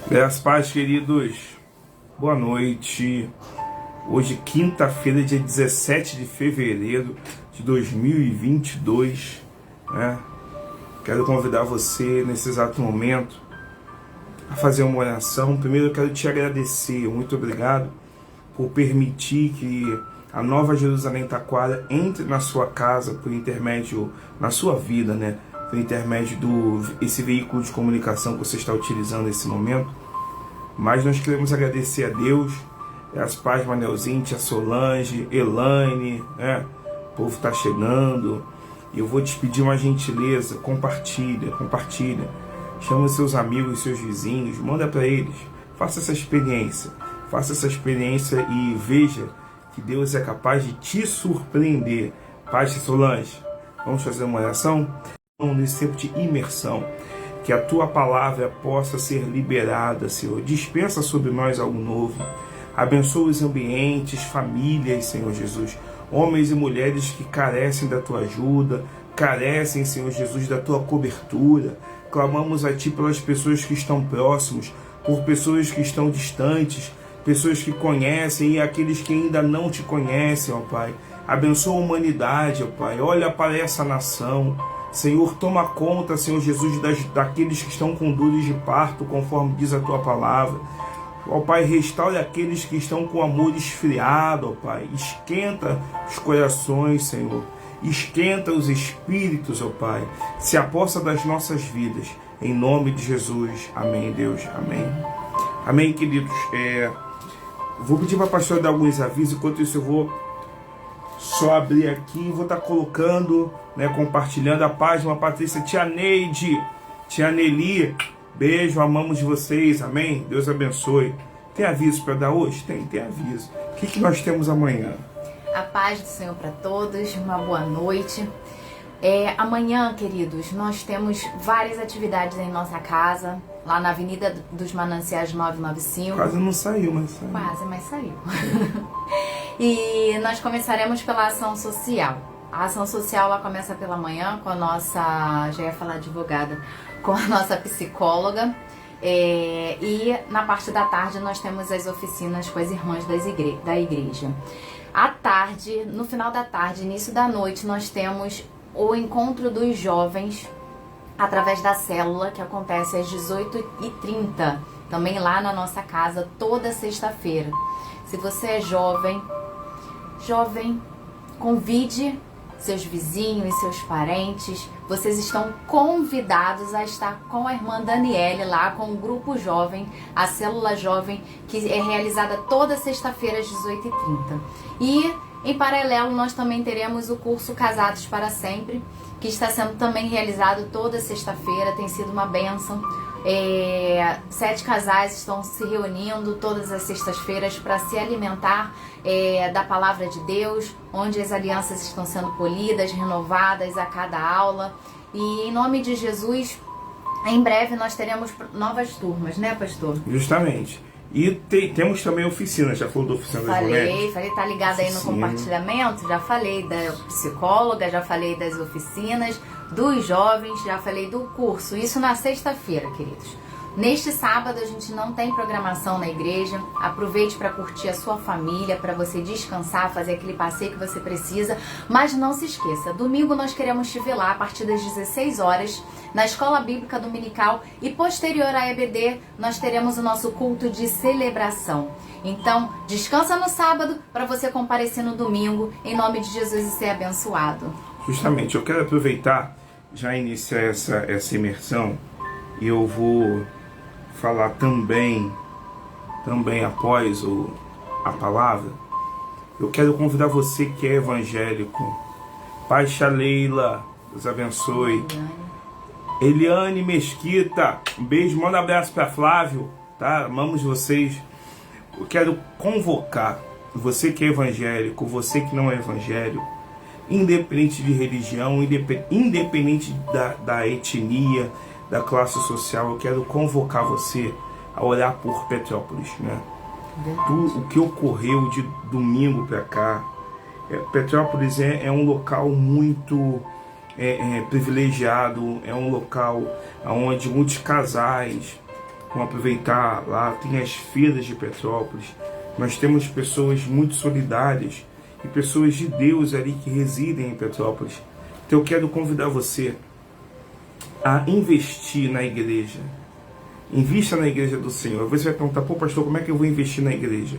Graças a paz, queridos. Boa noite. Hoje, quinta-feira, dia 17 de fevereiro de 2022, né? Quero convidar você, nesse exato momento, a fazer uma oração. Primeiro, eu quero te agradecer. Muito obrigado por permitir que a Nova Jerusalém Taquara entre na sua casa por intermédio, na sua vida, né? Por intermédio esse veículo de comunicação que você está utilizando nesse momento. Mas nós queremos agradecer a Deus, as pais Manelzinho, tia Solange, Elaine, né? O povo está chegando. E eu vou te pedir uma gentileza, compartilha. Chama seus amigos, seus vizinhos, manda para eles. Faça essa experiência e veja que Deus é capaz de te surpreender. Pai, tia Solange, vamos fazer uma oração? Nesse tempo de imersão, que a tua palavra possa ser liberada, Senhor. Dispensa sobre nós algo novo. Abençoa os ambientes, famílias, Senhor Jesus. Homens e mulheres que carecem da tua ajuda, carecem, Senhor Jesus, da tua cobertura. Clamamos a ti pelas pessoas que estão próximos, por pessoas que estão distantes, pessoas que conhecem e aqueles que ainda não te conhecem, ó Pai. Abençoa a humanidade, ó Pai. Olha para essa nação. Senhor, toma conta, Senhor Jesus, daqueles que estão com dores de parto, conforme diz a tua palavra. Ó Pai, restaure aqueles que estão com amor esfriado, ó Pai. Esquenta os corações, Senhor. Esquenta os espíritos, ó Pai. Se aposta das nossas vidas. Em nome de Jesus. Amém, Deus. Amém. Amém, queridos. Vou pedir para a pastora dar alguns avisos. Enquanto isso, eu vou só abrir aqui e vou estar colocando, né, compartilhando a página. Patrícia, tia Neide, tia Nelly, beijo, amamos vocês, amém? Deus abençoe. Tem aviso para dar hoje? Tem aviso. O que nós temos amanhã? A paz do Senhor para todos, uma boa noite. Amanhã, queridos, nós temos várias atividades em nossa casa, lá na Avenida dos Mananciais 995. Quase não saiu, mas saiu. Quase, mas saiu. E nós começaremos pela ação social. A ação social ela começa pela manhã com a nossa, já ia falar advogada, com a nossa psicóloga. E na parte da tarde nós temos as oficinas com as irmãs da igreja. À tarde, no final da tarde, início da noite, nós temos o encontro dos jovens através da célula, que acontece às 18h30, também lá na nossa casa, toda sexta-feira. Se você é jovem, convide seus vizinhos, seus parentes. Vocês estão convidados a estar com a irmã Daniele lá, com o grupo jovem, a célula jovem, que é realizada toda sexta-feira às 18h30. E, em paralelo, nós também teremos o curso Casados para Sempre, que está sendo também realizado toda sexta-feira. Tem sido uma bênção. 7 casais estão se reunindo todas as sextas-feiras para se alimentar da palavra de Deus, onde as alianças estão sendo polidas, renovadas a cada aula. E em nome de Jesus, em breve nós teremos novas turmas, né, pastor? Justamente. E temos também oficinas. Já falou da oficina das mulheres? Falei, tá ligado aí no compartilhamento? Já falei da psicóloga, já falei das oficinas, dos jovens, já falei do curso. Isso na sexta-feira, queridos. Neste sábado a gente não tem programação na igreja. Aproveite para curtir a sua família, para você descansar, fazer aquele passeio que você precisa. Mas não se esqueça, domingo nós queremos te ver lá a partir das 16 horas na Escola Bíblica Dominical, e posterior à EBD nós teremos o nosso culto de celebração. Então, descansa no sábado para você comparecer no domingo, em nome de Jesus, e ser abençoado. Justamente, eu quero aproveitar, já iniciar essa imersão, e eu vou falar também após a palavra. Eu quero convidar você que é evangélico. Baixa Leila, Deus abençoe. Eliane Mesquita, um beijo, manda um abraço para Flávio, tá? Amamos vocês. Eu quero convocar você que é evangélico, você que não é evangélico, independente de religião, independente da etnia, da classe social, eu quero convocar você a orar por Petrópolis, né? O que ocorreu de domingo para cá. Petrópolis é um local muito privilegiado, é um local onde muitos casais Vamos aproveitar lá, tem as feiras de Petrópolis. Nós temos pessoas muito solidárias e pessoas de Deus ali que residem em Petrópolis. Então eu quero convidar você a investir na igreja. Invista na igreja do Senhor. Você vai perguntar, pô pastor, como é que eu vou investir na igreja?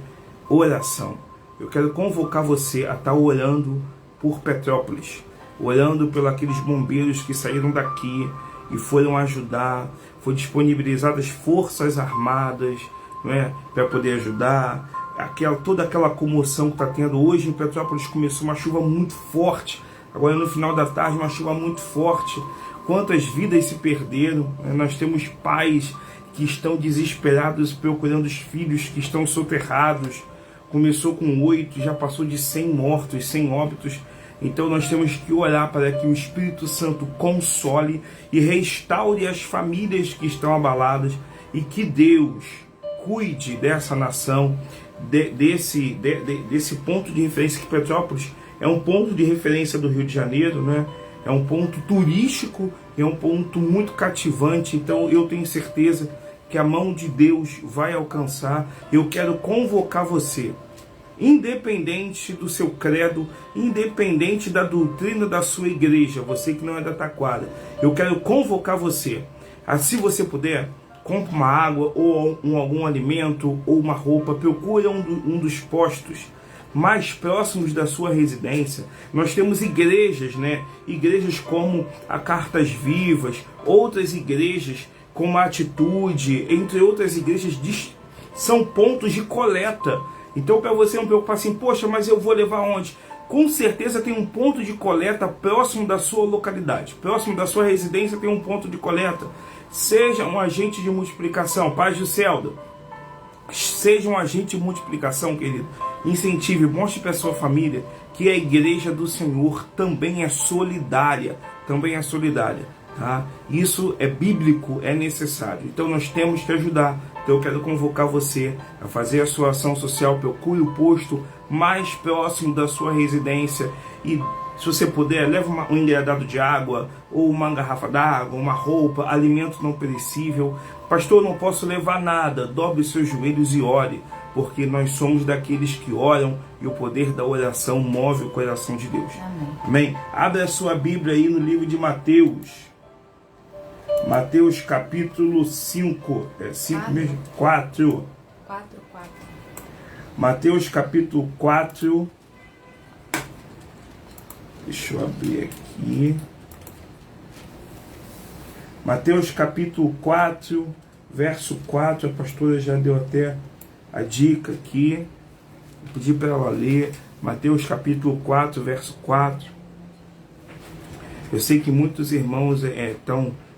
Oração. Eu quero convocar você a estar orando por Petrópolis, orando pelos aqueles bombeiros que saíram daqui e foram ajudar. Foi disponibilizadas forças armadas, não é, para poder ajudar. Toda aquela comoção que está tendo hoje em Petrópolis, começou uma chuva muito forte. Agora no final da tarde uma chuva muito forte. Quantas vidas se perderam, né? Nós temos pais que estão desesperados procurando os filhos que estão soterrados. Começou com 8, já passou de 100 mortos, 100 óbitos. Então nós temos que orar para que o Espírito Santo console e restaure as famílias que estão abaladas e que Deus cuide dessa nação, desse ponto de referência, que Petrópolis é um ponto de referência do Rio de Janeiro, né? É um ponto turístico, é um ponto muito cativante. Então eu tenho certeza que a mão de Deus vai alcançar. Eu quero convocar você, independente do seu credo, independente da doutrina da sua igreja, você que não é da Taquara, eu quero convocar você se você puder, compre uma água ou algum alimento ou uma roupa, procure um dos postos mais próximos da sua residência. Nós temos igrejas, né? Igrejas como a Cartas Vivas, outras igrejas como a Atitude, entre outras igrejas, são pontos de coleta. Então, para você não preocupar assim, poxa, mas eu vou levar onde? Com certeza tem um ponto de coleta próximo da sua localidade, próximo da sua residência tem um ponto de coleta. Seja um agente de multiplicação, Paz do Celda. Seja um agente de multiplicação, querido. Incentive, mostre para a sua família que a igreja do Senhor também é solidária. Também é solidária, tá? Isso é bíblico, é necessário. Então nós temos que ajudar. Então eu quero convocar você a fazer a sua ação social. Procure o posto mais próximo da sua residência e, se você puder, leve um engradado de água, ou uma garrafa d'água, uma roupa, alimento não perecível. Pastor, não posso levar nada. Dobre seus joelhos e ore, porque nós somos daqueles que oram e o poder da oração move o coração de Deus. Amém. Amém? Abra a sua Bíblia aí no livro de Mateus. Mateus capítulo 5. É 5 mesmo? 4. 4. Mateus capítulo 4. Deixa eu abrir aqui. Mateus capítulo 4, verso 4. A pastora já deu até a dica aqui. Vou pedir para ela ler. Mateus capítulo 4, verso 4. Eu sei que muitos irmãos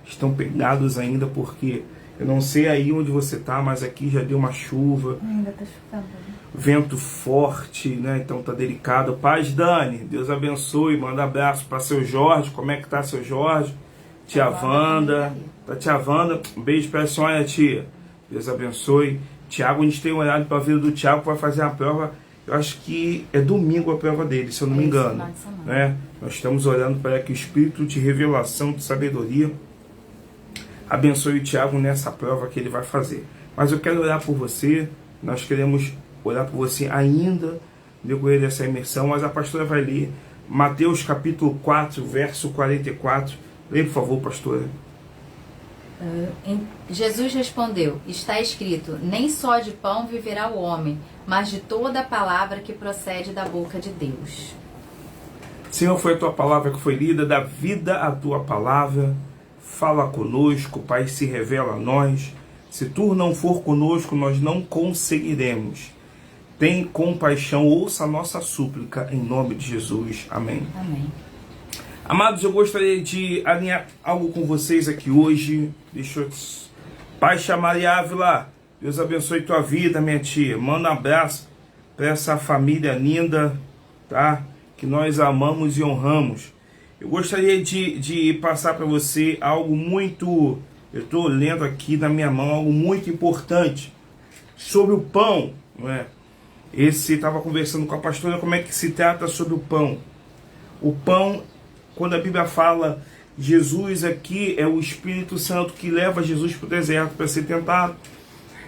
estão pegados ainda, porque eu não sei aí onde você está, mas aqui já deu uma chuva. Ainda está chovendo. Vento forte, né? Então tá delicado. Paz, Dani, Deus abençoe. Manda abraço para seu Jorge. Como é que tá seu Jorge? Tia Wanda. Tá tia Wanda. Um beijo para a senhora, tia. Deus abençoe. Tiago, a gente tem um horário para a vida do Tiago, para fazer a prova. Eu acho que é domingo a prova dele, se eu não me engano. Né? Nós estamos orando para que o Espírito de revelação, de sabedoria, abençoe o Tiago nessa prova que ele vai fazer. Mas eu quero orar por você. Nós queremos orar por você ainda no decorrer dessa imersão, mas a pastora vai ler Mateus capítulo 4, verso 44. Leia, por favor, pastora. Jesus respondeu: está escrito, nem só de pão viverá o homem, mas de toda a palavra que procede da boca de Deus. Senhor, foi a tua palavra que foi lida, dá vida à tua palavra. Fala conosco, Pai, se revela a nós. Se tu não for conosco, nós não conseguiremos. Tem compaixão, ouça a nossa súplica, em nome de Jesus. Amém. Amém. Amados, eu gostaria de alinhar algo com vocês aqui hoje. Deixa eu... Pai Maria Ávila, Deus abençoe tua vida, minha tia. Manda um abraço para essa família linda, tá? Que nós amamos e honramos. Eu gostaria de passar para você algo muito... Eu estou lendo aqui na minha mão algo muito importante sobre o pão, não é? Estava conversando com a pastora como é que se trata sobre o pão. O pão, quando a Bíblia fala Jesus aqui é o Espírito Santo que leva Jesus para o deserto para ser tentado.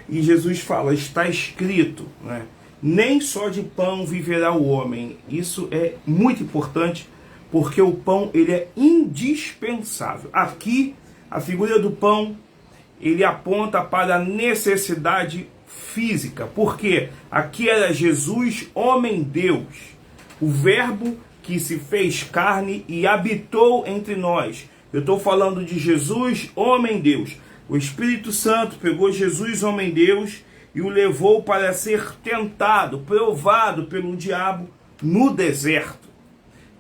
E Jesus fala, está escrito, né? Nem só de pão viverá o homem. Isso é muito importante, porque o pão ele é indispensável. Aqui, a figura do pão, ele aponta para a necessidade física. Porque aqui era Jesus, homem-Deus, o verbo que se fez carne e habitou entre nós. Eu estou falando de Jesus, homem-Deus. O Espírito Santo pegou Jesus, homem-Deus, e o levou para ser tentado, provado pelo diabo no deserto.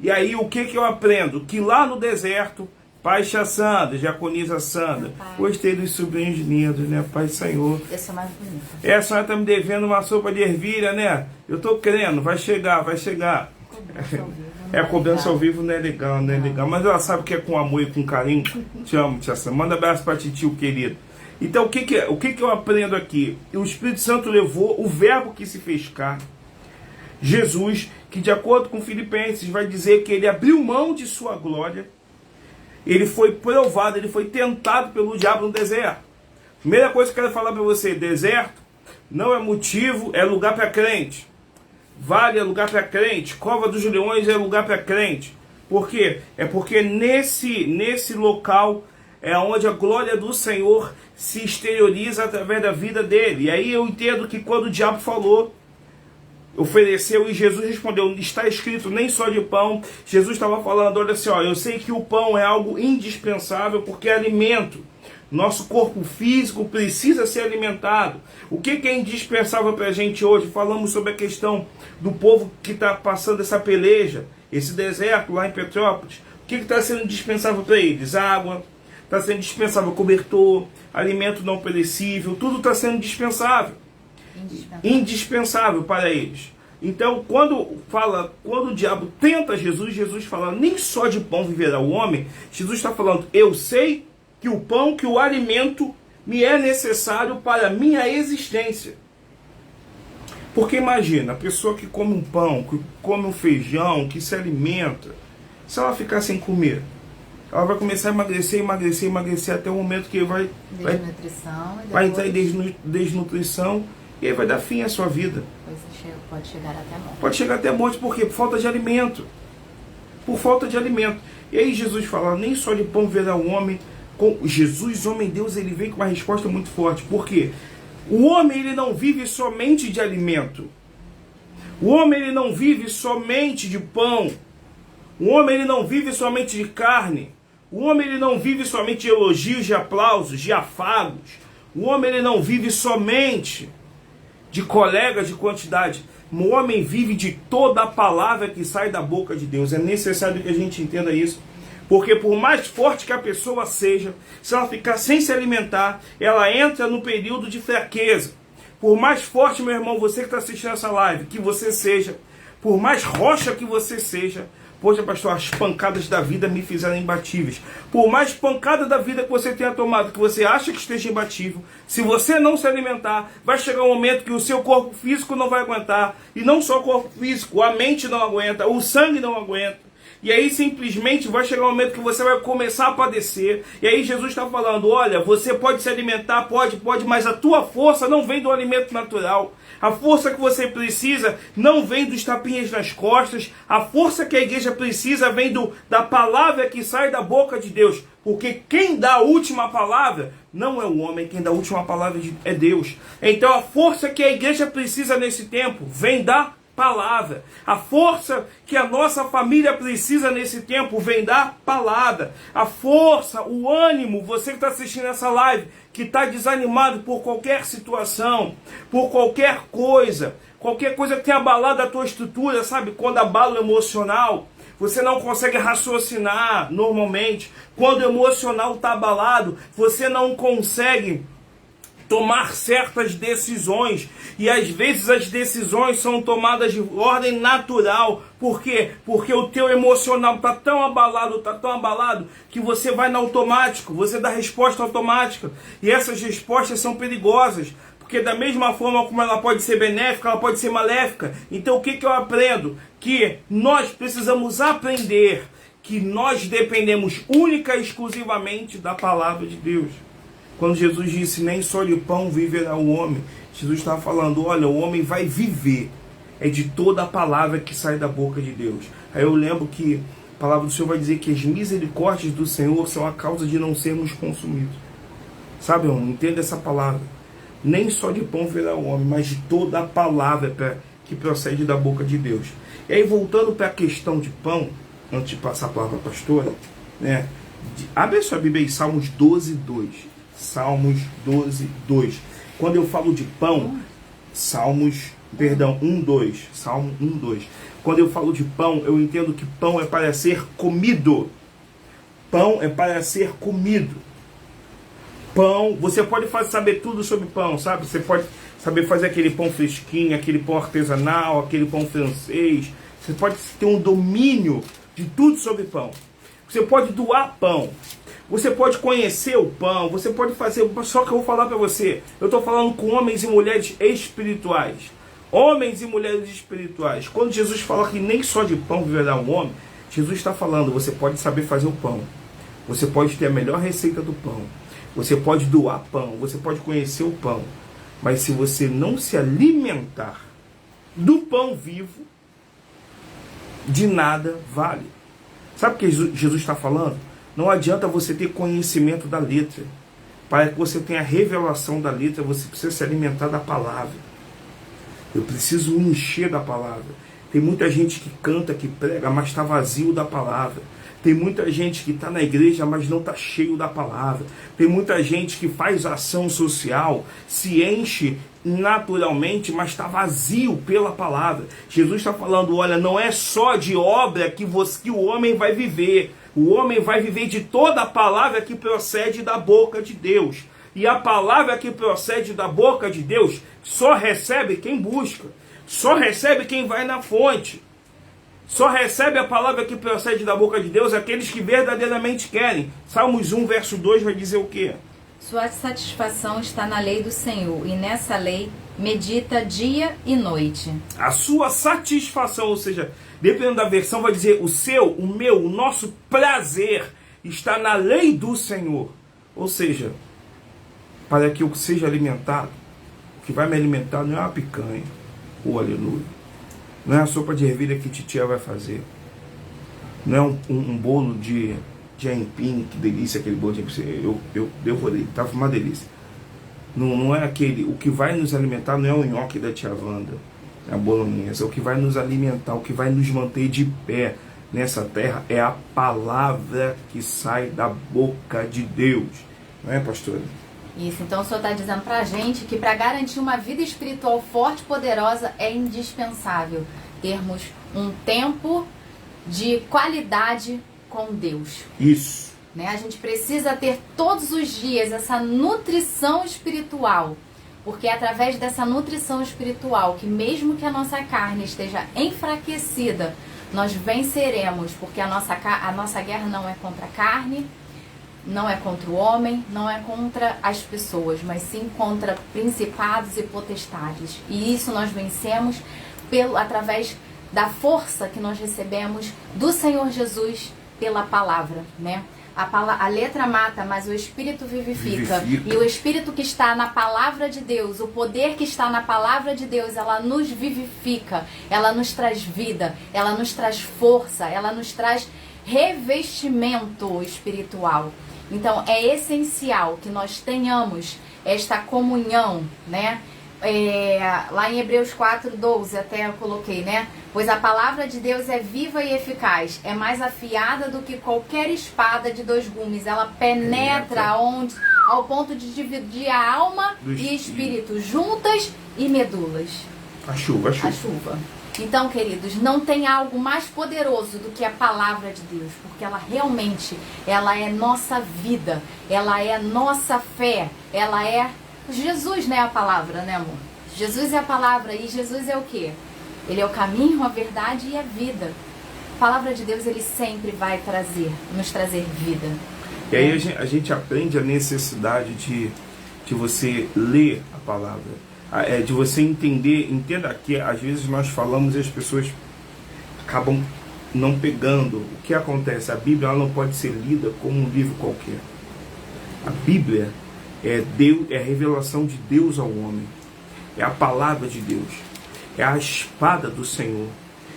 E aí o que eu aprendo? Que lá no deserto, Paixa Sandra, Diaconisa Sandra, gostei dos sobrinhos lindos, né? Pai Senhor. Eu sou mais bonita. A senhora está me devendo uma sopa de ervilha, né? Eu estou crendo, vai chegar, vai chegar. Cobrança ao vivo não é legal, não é legal. Mas ela sabe que é com amor e com carinho. Te amo, tia Sandra. Manda abraço para titio querido. Então, o que eu aprendo aqui? O Espírito Santo levou o verbo que se fez carne, Jesus, que de acordo com Filipenses vai dizer que ele abriu mão de sua glória, ele foi provado, ele foi tentado pelo diabo no deserto. Primeira coisa que eu quero falar para você, deserto não é motivo, é lugar para crente. Vale é lugar para crente, Cova dos Leões é lugar para crente. Por quê? É porque nesse local é onde a glória do Senhor se exterioriza através da vida dele. E aí eu entendo que quando o diabo falou, ofereceu e Jesus respondeu, está escrito nem só de pão. Jesus estava falando, olha assim, eu sei que o pão é algo indispensável porque é alimento. Nosso corpo físico precisa ser alimentado. O que é indispensável para a gente hoje? Falamos sobre a questão do povo que está passando essa peleja, esse deserto lá em Petrópolis. O que está sendo indispensável para eles? Água. Está sendo dispensável cobertor, alimento não perecível, tudo está sendo dispensável. Indispensável para eles. Então, quando o diabo tenta Jesus, Jesus fala, nem só de pão viverá o homem. Jesus está falando, eu sei que o pão, que o alimento me é necessário para a minha existência. Porque imagina, a pessoa que come um pão, que come um feijão, que se alimenta, se ela ficar sem comer, ela vai começar a emagrecer até o momento que vai entrar em desnutrição e aí vai dar fim à sua vida. Pode chegar até a morte. Pode chegar até a morte, por quê? Por falta de alimento. Por falta de alimento. E aí Jesus fala, nem só de pão viverá o homem. Com Jesus, homem Deus, ele vem com uma resposta muito forte. Por quê? O homem ele não vive somente de alimento. O homem ele não vive somente de pão. O homem ele não vive somente de carne. O homem ele não vive somente de elogios, de aplausos, de afagos. O homem ele não vive somente de colegas de quantidade. O homem vive de toda a palavra que sai da boca de Deus. É necessário que a gente entenda isso. Porque por mais forte que a pessoa seja, se ela ficar sem se alimentar, ela entra no período de fraqueza. Por mais forte, meu irmão, você que está assistindo essa live, que você seja, por mais rocha que você seja, poxa, pastor, as pancadas da vida me fizeram imbatíveis. Por mais pancada da vida que você tenha tomado, que você acha que esteja imbatível, se você não se alimentar, vai chegar um momento que o seu corpo físico não vai aguentar. E não só o corpo físico, a mente não aguenta, o sangue não aguenta. E aí simplesmente vai chegar um momento que você vai começar a padecer. E aí Jesus está falando, olha, você pode se alimentar, pode, mas a tua força não vem do alimento natural. A força que você precisa não vem dos tapinhas nas costas. A força que a igreja precisa vem da palavra que sai da boca de Deus. Porque quem dá a última palavra não é o homem, quem dá a última palavra é Deus. Então a força que a igreja precisa nesse tempo vem da palavra. A força que a nossa família precisa nesse tempo vem da palavra. A força, o ânimo, você que está assistindo essa live, que está desanimado por qualquer situação, por qualquer coisa que tenha abalado a tua estrutura, sabe? Quando abala o emocional, você não consegue raciocinar normalmente. Quando o emocional está abalado, você não consegue tomar certas decisões, e às vezes as decisões são tomadas de ordem natural. Por quê? Porque o teu emocional está tão abalado, que você vai no automático, você dá resposta automática, e essas respostas são perigosas, porque da mesma forma como ela pode ser benéfica, ela pode ser maléfica. Então o que eu aprendo? Que nós precisamos aprender que nós dependemos única e exclusivamente da palavra de Deus. Quando Jesus disse, nem só de pão viverá o homem, Jesus estava falando, olha, o homem vai viver, é de toda a palavra que sai da boca de Deus. Aí eu lembro que a palavra do Senhor vai dizer que as misericórdias do Senhor são a causa de não sermos consumidos. Sabe, irmão, entenda essa palavra. Nem só de pão viverá o homem, mas de toda a palavra que procede da boca de Deus. E aí, voltando para a questão de pão, antes de passar a palavra para a pastora, né? Abre a sua Bíblia aí, Salmos 12, 2. Salmos 12, 2. Quando eu falo de pão, Salmo 1, 2. Quando eu falo de pão, eu entendo que pão é para ser comido. Pão é para ser comido. Pão, você pode saber tudo sobre pão, sabe? Você pode saber fazer aquele pão fresquinho, aquele pão artesanal, aquele pão francês. Você pode ter um domínio de tudo sobre pão. Você pode doar pão. Você pode conhecer o pão. Você pode fazer... Só que eu vou falar para você. Eu estou falando com homens e mulheres espirituais. Homens e mulheres espirituais. Quando Jesus fala que nem só de pão viverá um homem, Jesus está falando, você pode saber fazer o pão. Você pode ter a melhor receita do pão. Você pode doar pão. Você pode conhecer o pão. Mas se você não se alimentar do pão vivo, de nada vale. Sabe o que Jesus está falando? Não adianta você ter conhecimento da letra. Para que você tenha a revelação da letra, você precisa se alimentar da palavra. Eu preciso me encher da palavra. Tem muita gente que canta, que prega, mas está vazio da palavra. Tem muita gente que está na igreja, mas não está cheio da palavra. Tem muita gente que faz ação social, se enche naturalmente, mas está vazio pela palavra. Jesus está falando, olha, não é só de obra que o homem vai viver. O homem vai viver de toda a palavra que procede da boca de Deus. E a palavra que procede da boca de Deus só recebe quem busca. Só recebe quem vai na fonte. Só recebe a palavra que procede da boca de Deus aqueles que verdadeiramente querem. Salmos 1, verso 2 vai dizer o quê? Sua satisfação está na lei do Senhor, e nessa lei medita dia e noite. A sua satisfação, ou seja, dependendo da versão, vai dizer o seu, o meu, o nosso prazer está na lei do Senhor. Ou seja, para que eu seja alimentado, o que vai me alimentar não é uma picanha, oh aleluia, não é a sopa de ervilha que titia vai fazer, não é um bolo de aipim, que delícia aquele bolo de aipim, eu devorei, estava uma delícia. Não é aquele, o que vai nos alimentar não é o nhoque da tia Wanda, é a bolonhesa. O que vai nos alimentar, o que vai nos manter de pé nessa terra é a palavra que sai da boca de Deus, não é, pastora? Isso, então o Senhor está dizendo para a gente que para garantir uma vida espiritual forte e poderosa é indispensável termos um tempo de qualidade com Deus. Isso. Né? A gente precisa ter todos os dias essa nutrição espiritual, porque é através dessa nutrição espiritual que mesmo que a nossa carne esteja enfraquecida, nós venceremos, porque a nossa guerra não é contra a carne, não é contra o homem, não é contra as pessoas, mas sim contra principados e potestades. E isso nós vencemos através da força que nós recebemos do Senhor Jesus pela palavra, né? A letra mata, mas o Espírito vivifica. E o Espírito que está na palavra de Deus, o poder que está na palavra de Deus, ela nos vivifica, ela nos traz vida, ela nos traz força, ela nos traz revestimento espiritual. Então é essencial que nós tenhamos esta comunhão, né? Lá em Hebreus 4:12 até eu coloquei, né? Pois a palavra de Deus é viva e eficaz, é mais afiada do que qualquer espada de 2 gumes. Ela penetra ao ponto de dividir a alma e espírito, juntas e medulas. A chuva. Então, queridos, não tem algo mais poderoso do que a palavra de Deus, porque ela realmente, ela é nossa vida, ela é nossa fé, ela é Jesus, né, a palavra, né, amor? Jesus é a palavra, e Jesus é o quê? Ele é o caminho, a verdade e a vida. A palavra de Deus, ele sempre vai nos trazer vida. E aí a gente aprende a necessidade de você ler a palavra. De você entender, entenda que às vezes nós falamos e as pessoas acabam não pegando. O que acontece? A Bíblia ela não pode ser lida como um livro qualquer. A Bíblia é Deus, é a revelação de Deus ao homem. É a palavra de Deus. É a espada do Senhor.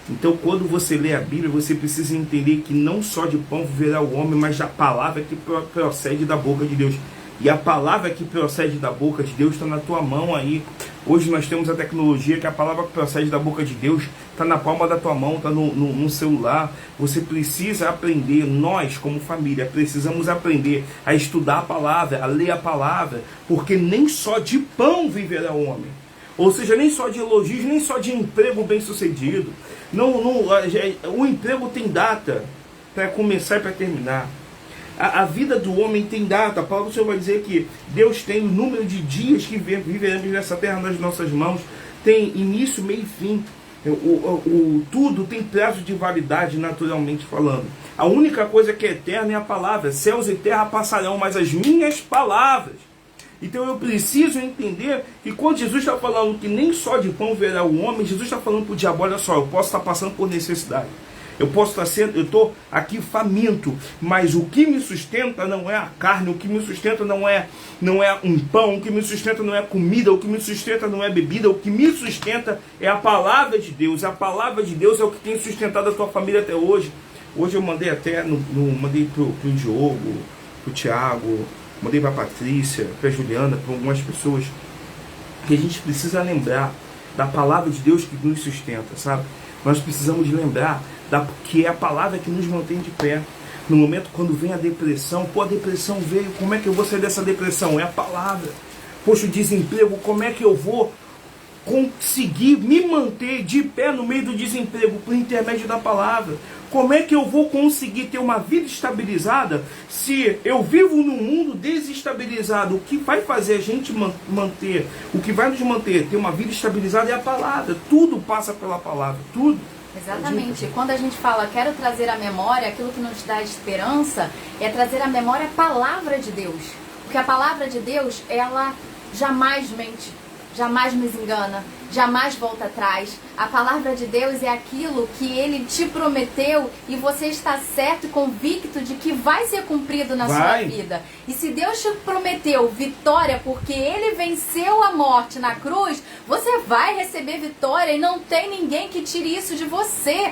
Então, quando você lê a Bíblia, você precisa entender que não só de pão viverá o homem, mas da palavra que procede da boca de Deus. E a palavra que procede da boca de Deus está na tua mão aí. Hoje nós temos a tecnologia que a palavra que procede da boca de Deus está na palma da tua mão, está no celular. Você precisa aprender, nós como família, precisamos aprender a estudar a palavra, a ler a palavra, porque nem só de pão viverá o homem. Ou seja, nem só de elogios, nem só de emprego bem sucedido. O emprego tem data para começar e para terminar. A vida do homem tem data. A palavra do Senhor vai dizer que Deus tem o número de dias que viveremos nessa terra nas nossas mãos. Tem início, meio e fim. Tudo tem prazo de validade, naturalmente falando. A única coisa que é eterna é a palavra. Céus e terra passarão, mas as minhas palavras. Então eu preciso entender que quando Jesus está falando que nem só de pão verá o homem, Jesus está falando para o diabo: olha só, eu posso estar passando por necessidade. Eu estou aqui faminto, mas o que me sustenta não é a carne, o que me sustenta não é um pão, o que me sustenta não é comida, o que me sustenta não é bebida, o que me sustenta é a palavra de Deus. A palavra de Deus é o que tem sustentado a tua família até hoje. Hoje eu mandei até, mandei pro Diogo, pro Tiago, mandei para a Patrícia, para a Juliana, para algumas pessoas, que a gente precisa lembrar da palavra de Deus que nos sustenta, sabe? Nós precisamos lembrar que é a palavra que nos mantém de pé. No momento quando vem a depressão, a depressão veio, como é que eu vou sair dessa depressão? É a palavra. Poxa, o desemprego, como é que eu vou conseguir me manter de pé no meio do desemprego? Por intermédio da palavra. Como é que eu vou conseguir ter uma vida estabilizada se eu vivo num mundo desestabilizado? O que vai fazer a gente manter, o que vai nos manter, ter uma vida estabilizada é a palavra. Tudo passa pela palavra, tudo. Exatamente. Quando a gente fala, quero trazer à memória, aquilo que nos dá esperança, é trazer à memória a palavra de Deus. Porque a palavra de Deus, ela jamais mente, jamais nos engana, jamais volta atrás. A palavra de Deus é aquilo que Ele te prometeu e você está certo e convicto de que vai ser cumprido na sua vida. E se Deus te prometeu vitória porque Ele venceu a morte na cruz, você vai receber vitória e não tem ninguém que tire isso de você.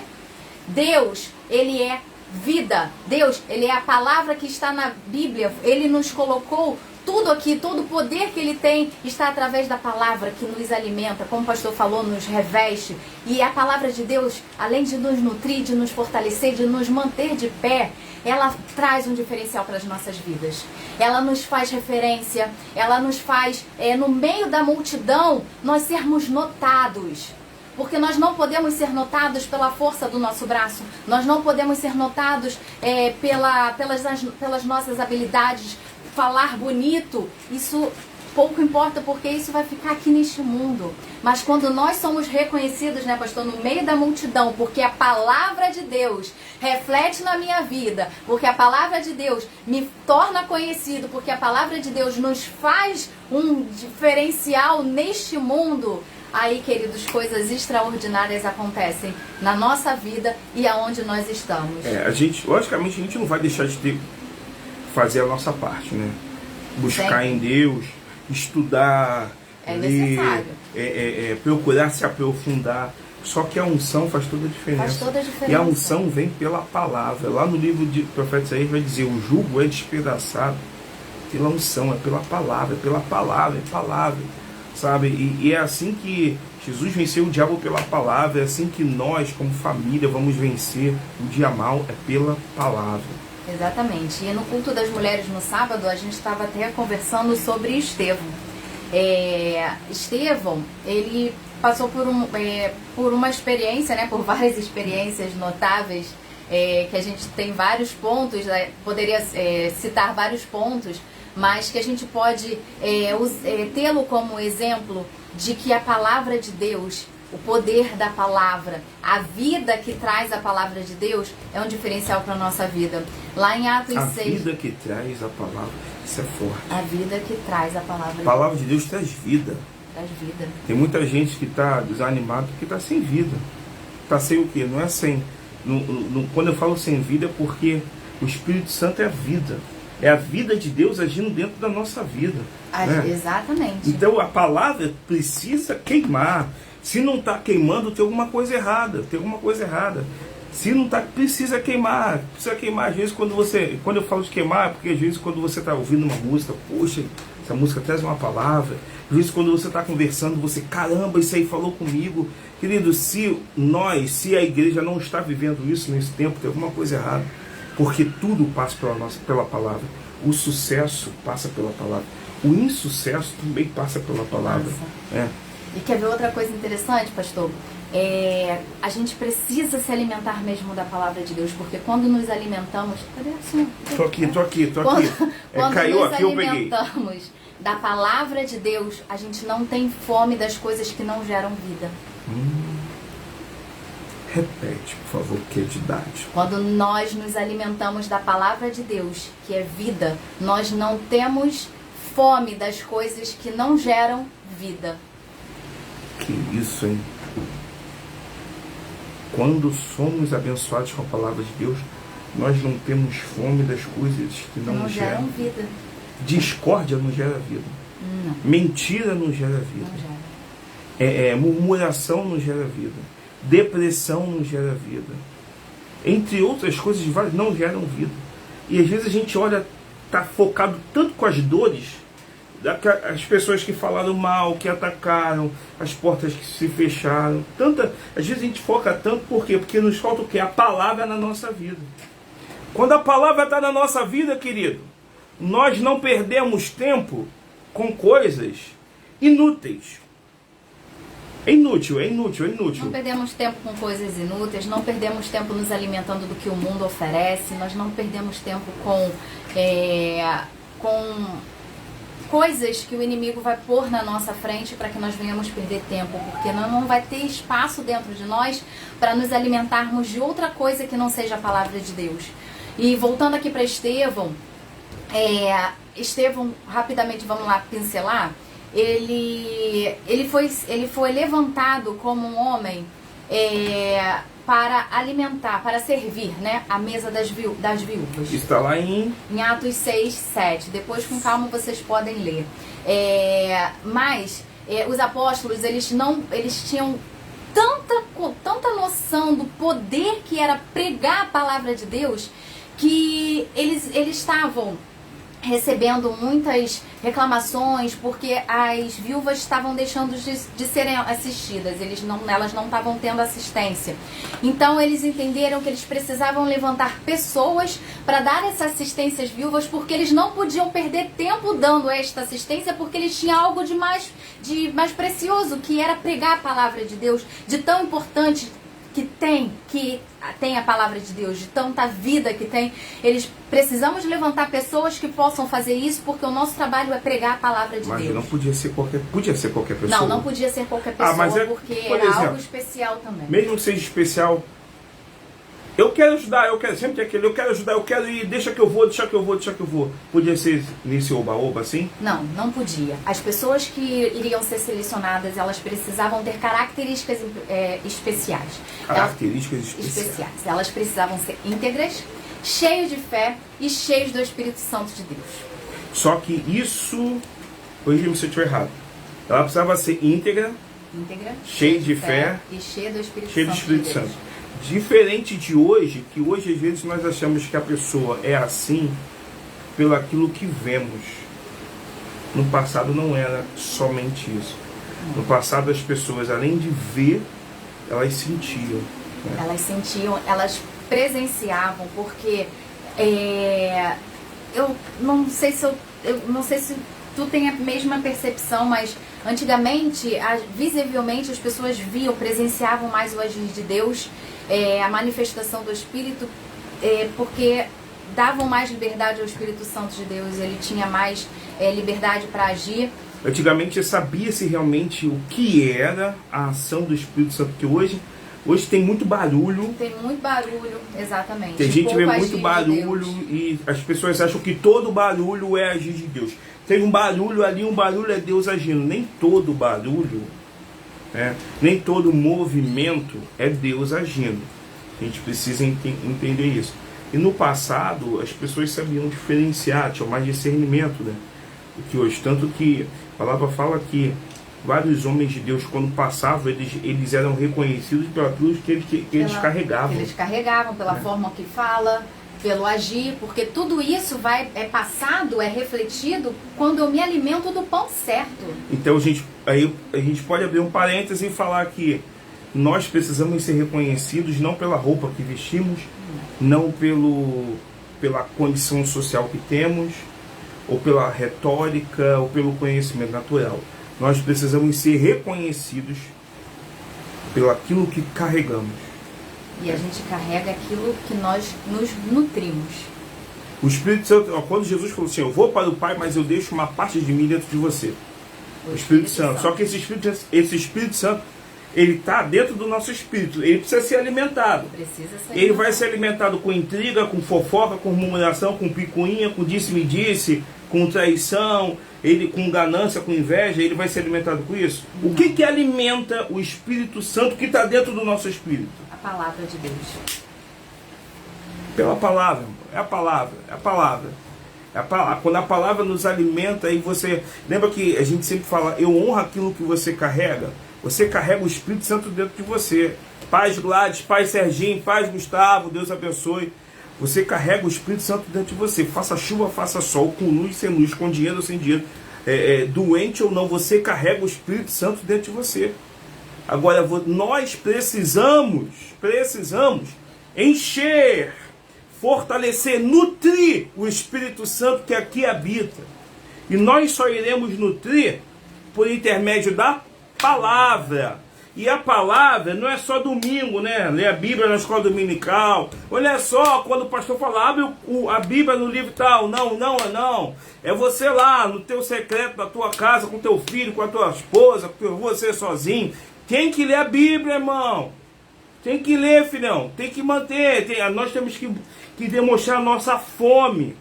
Deus, Ele é vida. Deus, Ele é a palavra que está na Bíblia. Ele nos colocou tudo aqui, todo o poder que Ele tem está através da palavra que nos alimenta, como o pastor falou, nos reveste. E a palavra de Deus, além de nos nutrir, de nos fortalecer, de nos manter de pé, ela traz um diferencial para as nossas vidas. Ela nos faz referência, ela nos faz, no meio da multidão, nós sermos notados. Porque nós não podemos ser notados pela força do nosso braço, nós não podemos ser notados pelas nossas habilidades. Falar bonito, isso pouco importa, porque isso vai ficar aqui neste mundo. Mas quando nós somos reconhecidos, né, pastor, no meio da multidão, porque a palavra de Deus reflete na minha vida, porque a palavra de Deus me torna conhecido, porque a palavra de Deus nos faz um diferencial neste mundo, aí, queridos, coisas extraordinárias acontecem na nossa vida e aonde nós estamos. Logicamente, a gente não vai deixar de fazer a nossa parte, né? Buscar em Deus, estudar, ler, procurar se aprofundar. Só que a unção faz toda a diferença. Faz toda a diferença. E a unção vem pela palavra. Lá no livro de Profeta Isaías vai dizer: o jugo é despedaçado pela unção, é pela palavra, é palavra. Sabe? E é assim que Jesus venceu o diabo, pela palavra. É assim que nós, como família, vamos vencer o dia mal, é pela palavra. Exatamente. E no culto das mulheres no sábado, a gente estava até conversando sobre Estevão. Estevão, ele passou por uma experiência, né, por várias experiências notáveis, que a gente tem vários pontos, poderia citar vários pontos, mas que a gente pode tê-lo como exemplo de que a palavra de Deus, o poder da palavra, a vida que traz a palavra de Deus é um diferencial para a nossa vida. Lá em Atos 6... A vida que traz a palavra, isso é forte. A vida que traz a palavra. A palavra de Deus traz vida. Traz vida. Tem muita gente que está desanimada porque está sem vida. Está sem o quê? Não é sem Quando eu falo sem vida é porque o Espírito Santo é a vida. É a vida de Deus agindo dentro da nossa vida. Né? Exatamente. Então a palavra precisa queimar. Se não está queimando, tem alguma coisa errada. Tem alguma coisa errada. Se não está, precisa queimar. Precisa queimar. Às vezes quando eu falo de queimar, é porque às vezes quando você está ouvindo uma música, poxa, essa música traz uma palavra. Às vezes quando você está conversando, você, caramba, isso aí falou comigo. Querido, se a igreja não está vivendo isso nesse tempo, tem alguma coisa errada. Porque tudo passa pela palavra. O sucesso passa pela palavra. O insucesso também passa pela palavra. E quer ver outra coisa interessante, pastor? A gente precisa se alimentar mesmo da palavra de Deus, porque quando nos alimentamos... Cadê o senhor? Tô aqui. Quando caiu nos aqui, eu peguei. alimentamos da palavra de Deus, a gente não tem fome das coisas que não geram vida. Repete, por favor, que é didático. Quando nós nos alimentamos da palavra de Deus, que é vida, nós não temos fome das coisas que não geram vida. Que isso, hein? Quando somos abençoados com a palavra de Deus, nós não temos fome das coisas que não geram vida. Discórdia não gera vida. Não. Mentira não gera vida. Não gera. Murmuração não gera vida. Depressão não gera vida. Entre outras coisas, não geram vida. E às vezes a gente olha, está focado tanto com as dores, as pessoas que falaram mal, que atacaram, as portas que se fecharam. Às vezes a gente foca tanto, por quê? Porque nos falta o quê? A palavra na nossa vida. Quando a palavra está na nossa vida, querido, nós não perdemos tempo com coisas inúteis. É inútil. Não perdemos tempo com coisas inúteis, não perdemos tempo nos alimentando do que o mundo oferece, nós não perdemos tempo com coisas que o inimigo vai pôr na nossa frente para que nós venhamos perder tempo, porque não vai ter espaço dentro de nós para nos alimentarmos de outra coisa que não seja a palavra de Deus. E voltando aqui para Estevão, rapidamente vamos lá pincelar. Ele foi levantado como um homem para alimentar, para servir, né, a mesa das viúvas. Está lá em Atos 6:7. Depois, com calma, vocês podem ler. Mas os apóstolos, eles tinham tanta noção do poder que era pregar a palavra de Deus, que eles estavam recebendo muitas reclamações porque as viúvas estavam deixando de serem assistidas, elas não estavam tendo assistência. Então eles entenderam que eles precisavam levantar pessoas para dar essa assistência às viúvas, porque eles não podiam perder tempo dando esta assistência, porque eles tinham algo de mais precioso, que era pregar a palavra de Deus, de tão importante que tem a palavra de Deus, de tanta vida que tem. Precisamos levantar pessoas que possam fazer isso, porque o nosso trabalho é pregar a palavra de Deus. Mas não podia ser qualquer pessoa. Não podia ser qualquer pessoa, porque era exemplo, algo especial também. Mesmo que seja especial, eu quero ajudar, sempre tem aquele, eu quero ajudar, eu quero ir, deixa que eu vou. Podia ser nesse oba-oba assim? Não podia. As pessoas que iriam ser selecionadas, elas precisavam ter características especiais. Especiais. Elas precisavam ser íntegras, cheias de fé e cheias do Espírito Santo de Deus. Só que isso, corrija-me se eu estiver errado, ela precisava ser íntegra, cheia de fé e cheia do Espírito Santo. Diferente de hoje, que hoje às vezes nós achamos que a pessoa é assim pelo aquilo que vemos. No passado não era somente isso. No passado as pessoas, além de ver, elas sentiam. Né? Elas sentiam, elas presenciavam, porque eu não sei se tu tem a mesma percepção, mas antigamente, visivelmente, as pessoas presenciavam mais o agir de Deus, a manifestação do Espírito, porque davam mais liberdade ao Espírito Santo de Deus, ele tinha mais liberdade para agir. Antigamente sabia-se realmente o que era a ação do Espírito Santo, que hoje tem muito barulho. Tem muito barulho, exatamente. Tem gente que vê muito barulho e as pessoas acham que todo barulho é agir de Deus. Tem um barulho ali, um barulho é Deus agindo. Nem todo barulho, nem todo movimento é Deus agindo. A gente precisa entender isso. E no passado, as pessoas sabiam diferenciar, tinham mais discernimento, né, do que hoje. Tanto que a palavra fala que vários homens de Deus, quando passavam, eles eram reconhecidos pela cruz que eles carregavam. Que eles carregavam, pela forma que fala, pelo agir, porque tudo isso é passado, é refletido quando eu me alimento do pão certo. Então a gente pode abrir um parêntese e falar que nós precisamos ser reconhecidos não pela roupa que vestimos, não pela condição social que temos, ou pela retórica, ou pelo conhecimento natural. Nós precisamos ser reconhecidos pelo aquilo que carregamos. E a gente carrega aquilo que nós nos nutrimos. O Espírito Santo, quando Jesus falou assim, eu vou para o Pai, mas eu deixo uma parte de mim dentro de você. O Espírito Santo. Só que esse Espírito Santo, ele está dentro do nosso espírito. Ele precisa ser alimentado. Ele vai ser alimentado com intriga, com fofoca, com murmuração, com picuinha, com disse-me-disse, com traição, ele com ganância, com inveja. Ele vai ser alimentado com isso? Não. O que alimenta o Espírito Santo que está dentro do nosso espírito? A palavra de Deus. Pela palavra. É a palavra. É a palavra. Quando a palavra nos alimenta, aí você... Lembra que a gente sempre fala, eu honro aquilo que você carrega? Você carrega o Espírito Santo dentro de você. Paz Gladys, Paz Serginho, Paz Gustavo, Deus abençoe. Você carrega o Espírito Santo dentro de você. Faça chuva, faça sol, com luz, sem luz, com dinheiro ou sem dinheiro. Doente ou não, você carrega o Espírito Santo dentro de você. Agora, nós precisamos encher, fortalecer, nutrir o Espírito Santo que aqui habita. E nós só iremos nutrir por intermédio da palavra. E a palavra não é só domingo, né? Ler a Bíblia na escola dominical. Olha só, quando o pastor fala, abre a Bíblia no livro tal. Não. É você lá, no teu secreto da tua casa, com teu filho, com a tua esposa, com você sozinho. Tem que ler a Bíblia, irmão. Tem que ler, filhão. Tem que manter. Nós temos que demonstrar a nossa fome.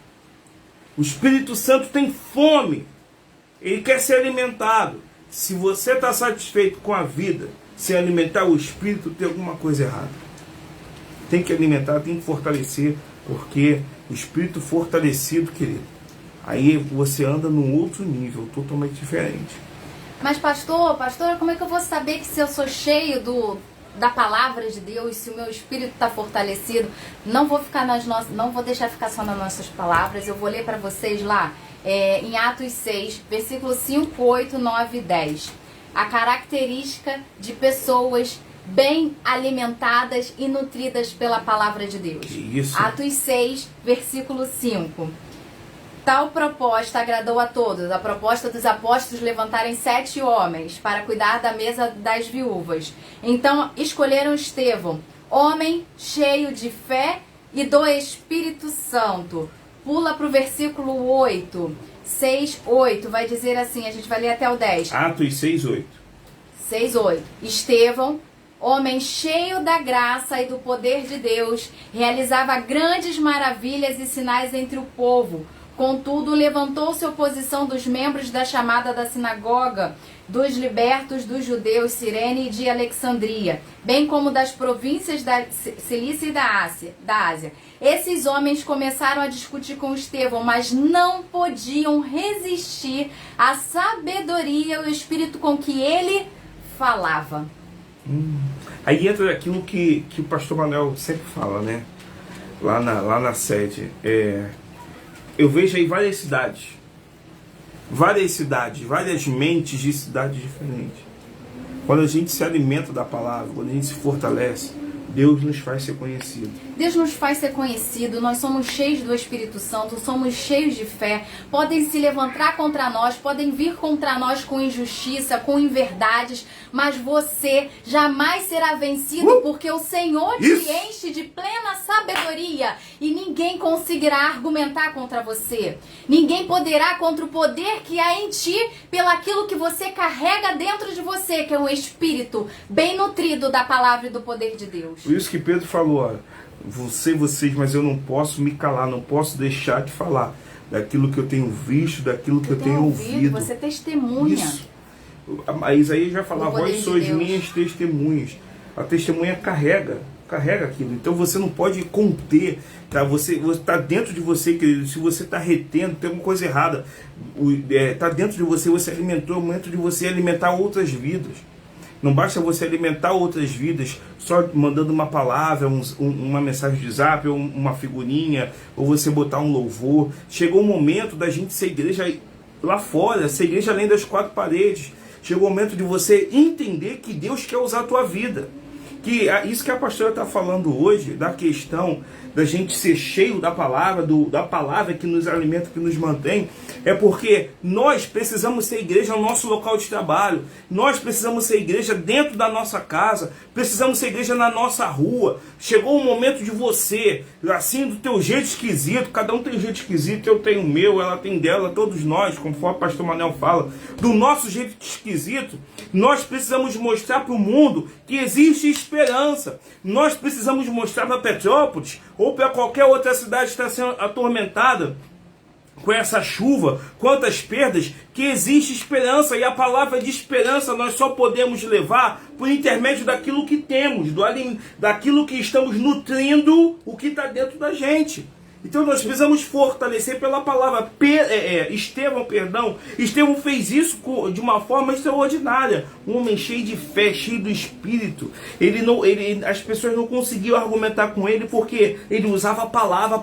O Espírito Santo tem fome. Ele quer ser alimentado. Se você está satisfeito com a vida, sem alimentar o Espírito, tem alguma coisa errada. Tem que alimentar, tem que fortalecer, porque o Espírito fortalecido, querido, aí você anda num outro nível, totalmente diferente. Mas pastora, como é que eu vou saber que se eu sou cheio da palavra de Deus, se o meu espírito está fortalecido? Não vou deixar ficar só nas nossas palavras, eu vou ler para vocês lá. Em Atos 6, versículos 5, 8, 9 e 10. A característica de pessoas bem alimentadas e nutridas pela palavra de Deus. Isso. Atos 6, versículo 5. Tal proposta agradou a todos. A proposta dos apóstolos levantarem 7 homens para cuidar da mesa das viúvas. Então escolheram Estevão, homem cheio de fé e do Espírito Santo. Pula para o versículo 8, 6, 8, vai dizer assim, a gente vai ler até o 10. Atos 6, 8. 6, 8. Estevão, homem cheio da graça e do poder de Deus, realizava grandes maravilhas e sinais entre o povo. Contudo, levantou-se oposição dos membros da chamada da sinagoga, dos libertos dos judeus Cirene e de Alexandria, bem como das províncias da Cilícia e da Ásia. Esses homens começaram a discutir com Estevão, mas não podiam resistir à sabedoria e ao espírito com que ele falava. Aí entra aquilo que o pastor Manuel sempre fala, né? Lá na sede. Eu vejo aí várias cidades, várias mentes de cidades diferentes. Quando a gente se alimenta da palavra, quando a gente se fortalece, Deus nos faz ser conhecido. Deus nos faz ser conhecido, nós somos cheios do Espírito Santo, somos cheios de fé. Podem se levantar contra nós, podem vir contra nós com injustiça, com inverdades, mas você jamais será vencido, porque o Senhor te enche de plena sabedoria e ninguém conseguirá argumentar contra você. Ninguém poderá contra o poder que há em ti, pelaquilo que você carrega dentro de você, que é um espírito bem nutrido da palavra e do poder de Deus. Por isso que Pedro falou, ó, vocês, mas eu não posso me calar, não posso deixar de falar daquilo que eu tenho visto, daquilo que eu tenho ouvido. Você testemunha. Isso. A Isaías vai falar, vós sois minhas testemunhas. A testemunha carrega carrega aquilo. Então você não pode conter, tá? Você tá dentro de você, querido. Se você está retendo, tem alguma coisa errada. Tá dentro de você, você alimentou, é o momento de você alimentar outras vidas. Não basta você alimentar outras vidas só mandando uma palavra, uma mensagem de zap, ou uma figurinha, ou você botar um louvor. Chegou o momento da gente ser igreja lá fora, ser igreja além das quatro paredes. Chegou o momento de você entender que Deus quer usar a tua vida. Que isso que a pastora está falando hoje, da questão da gente ser cheio da palavra que nos alimenta, que nos mantém, é porque nós precisamos ser igreja no nosso local de trabalho, nós precisamos ser igreja dentro da nossa casa, precisamos ser igreja na nossa rua. Chegou o momento de você, assim, do teu jeito esquisito, cada um tem um jeito esquisito, eu tenho o meu, ela tem dela, todos nós, conforme o pastor Manel fala, do nosso jeito esquisito, nós precisamos mostrar para o mundo que existe esperança. Nós precisamos mostrar para Petrópolis ou para qualquer outra cidade que está sendo atormentada com essa chuva, quantas perdas, que existe esperança. E a palavra de esperança nós só podemos levar por intermédio daquilo que temos, daquilo que estamos nutrindo, o que está dentro da gente. Então nós precisamos fortalecer pela palavra. Estevão fez isso de uma forma extraordinária. Um homem cheio de fé, cheio do Espírito. As pessoas não conseguiam argumentar com ele porque ele usava a palavra.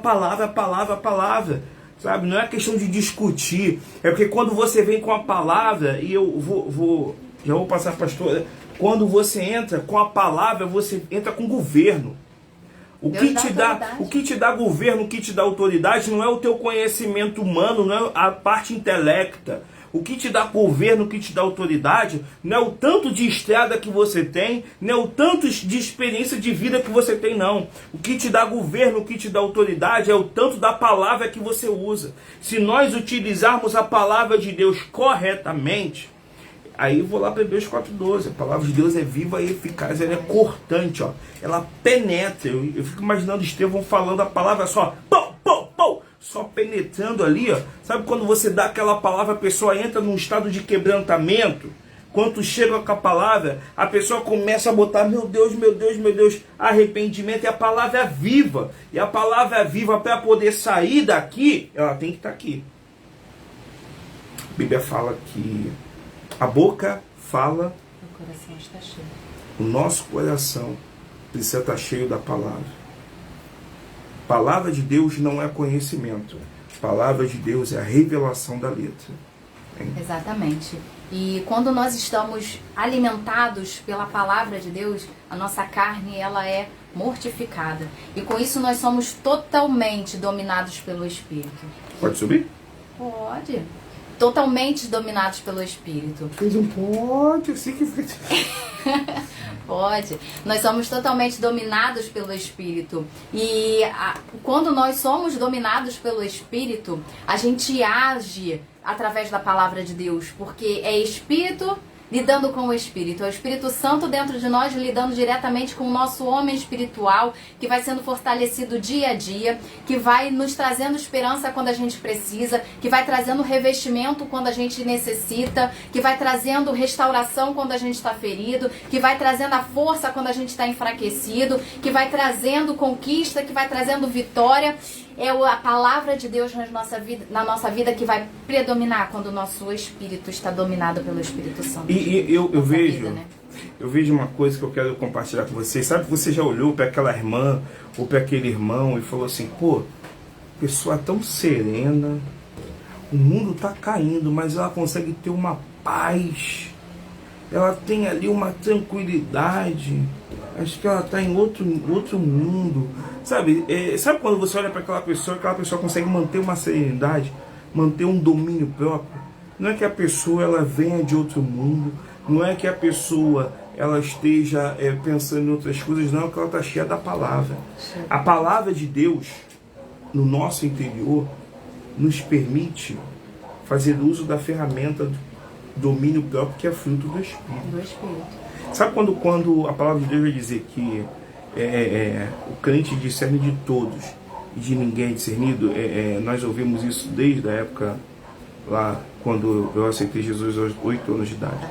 Sabe? Não é questão de discutir. É porque quando você vem com a palavra, e eu já vou passar a pastora, quando você entra com a palavra, você entra com governo. O que te dá governo, o que te dá autoridade não é o teu conhecimento humano, não é a parte intelecta. O que te dá governo, o que te dá autoridade, não é o tanto de estrada que você tem, não é o tanto de experiência de vida que você tem, não. O que te dá governo, o que te dá autoridade é o tanto da palavra que você usa. Se nós utilizarmos a palavra de Deus corretamente, aí eu vou lá para Hebreus 4:12. A palavra de Deus é viva e eficaz, ela é cortante, ó. Ela penetra. Eu fico imaginando Estevão falando a palavra só, pão, pão, pão, só penetrando ali, ó. Sabe quando você dá aquela palavra, a pessoa entra num estado de quebrantamento? Quando chega com a palavra, a pessoa começa a botar, meu Deus, arrependimento. E a palavra é viva. E a palavra é viva, para poder sair daqui, ela tem que estar aqui. A Bíblia fala que a boca fala, o coração está cheio. O nosso coração precisa estar cheio da palavra. Palavra de Deus não é conhecimento. Palavra de Deus é a revelação da letra. Hein? Exatamente. E quando nós estamos alimentados pela palavra de Deus, a nossa carne ela é mortificada. E com isso nós somos totalmente dominados pelo Espírito. Pode subir? Pode. Totalmente dominados pelo Espírito. Fez um pode, assim que fez. Pode. Nós somos totalmente dominados pelo Espírito. E quando nós somos dominados pelo Espírito, a gente age através da palavra de Deus, porque é Espírito lidando com o Espírito. É o Espírito Santo dentro de nós lidando diretamente com o nosso homem espiritual, que vai sendo fortalecido dia a dia, que vai nos trazendo esperança quando a gente precisa, que vai trazendo revestimento quando a gente necessita, que vai trazendo restauração quando a gente está ferido, que vai trazendo a força quando a gente está enfraquecido, que vai trazendo conquista, que vai trazendo vitória. É a palavra de Deus na nossa vida que vai predominar quando o nosso espírito está dominado pelo Espírito Santo. E eu vejo, vida, né? Eu vejo uma coisa que eu quero compartilhar com vocês. Sabe que você já olhou para aquela irmã ou para aquele irmão e falou assim, pô, pessoa tão serena, o mundo está caindo, mas ela consegue ter uma paz, ela tem ali uma tranquilidade. Acho que ela está em outro mundo. Sabe quando você olha para aquela pessoa consegue manter uma serenidade, manter um domínio próprio? Não é que a pessoa ela venha de outro mundo, não é que a pessoa ela esteja pensando em outras coisas, não, é que ela está cheia da palavra. A palavra de Deus, no nosso interior, nos permite fazer uso da ferramenta do domínio próprio, que é fruto do Espírito. Sabe quando a palavra de Deus vai dizer que o crente discerne de todos e de ninguém é discernido? Nós ouvimos isso desde a época lá, quando eu aceitei Jesus aos 8 anos de idade.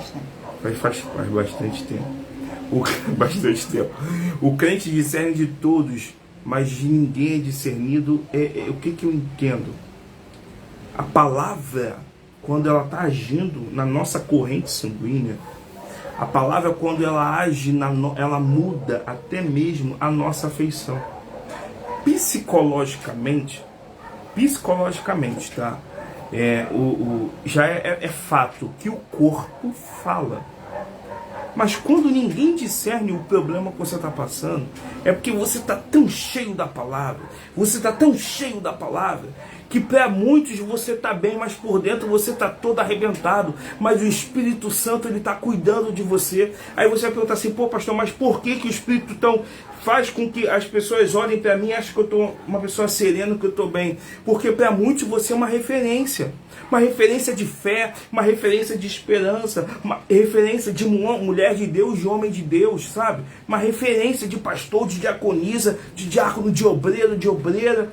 Faz bastante tempo. Bastante tempo. O crente discerne de todos, mas de ninguém é discernido. O que eu entendo? A palavra, quando ela está agindo na nossa corrente sanguínea, a palavra, quando ela age, ela muda até mesmo a nossa afeição. Psicologicamente, tá? Já é fato que o corpo fala. Mas quando ninguém discerne o problema que você está passando, é porque você está tão cheio da palavra, que para muitos você está bem, mas por dentro você está todo arrebentado. Mas o Espírito Santo, ele está cuidando de você. Aí você vai perguntar assim: pô, pastor, mas por que o Espírito faz com que as pessoas olhem para mim e achem que eu estou uma pessoa serena, que eu estou bem? Porque para muitos você é uma referência de fé, uma referência de esperança, uma referência de mulher de Deus, de homem de Deus, sabe? Uma referência de pastor, de diaconisa, de diácono, de obreiro, de obreira,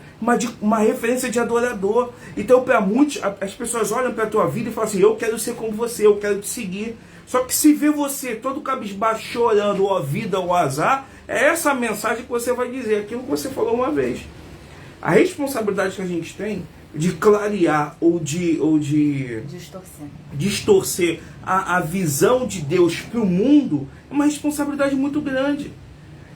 uma referência de adorador. Então, para muitos, as pessoas olham para a tua vida e falam assim: eu quero ser como você, eu quero te seguir. Só que se vê você todo cabisbaixo, chorando, ou a vida, ou o azar, é essa a mensagem que você vai dizer, aquilo que você falou uma vez. A responsabilidade que a gente tem de clarear ou de distorcer a visão de Deus para o mundo é uma responsabilidade muito grande.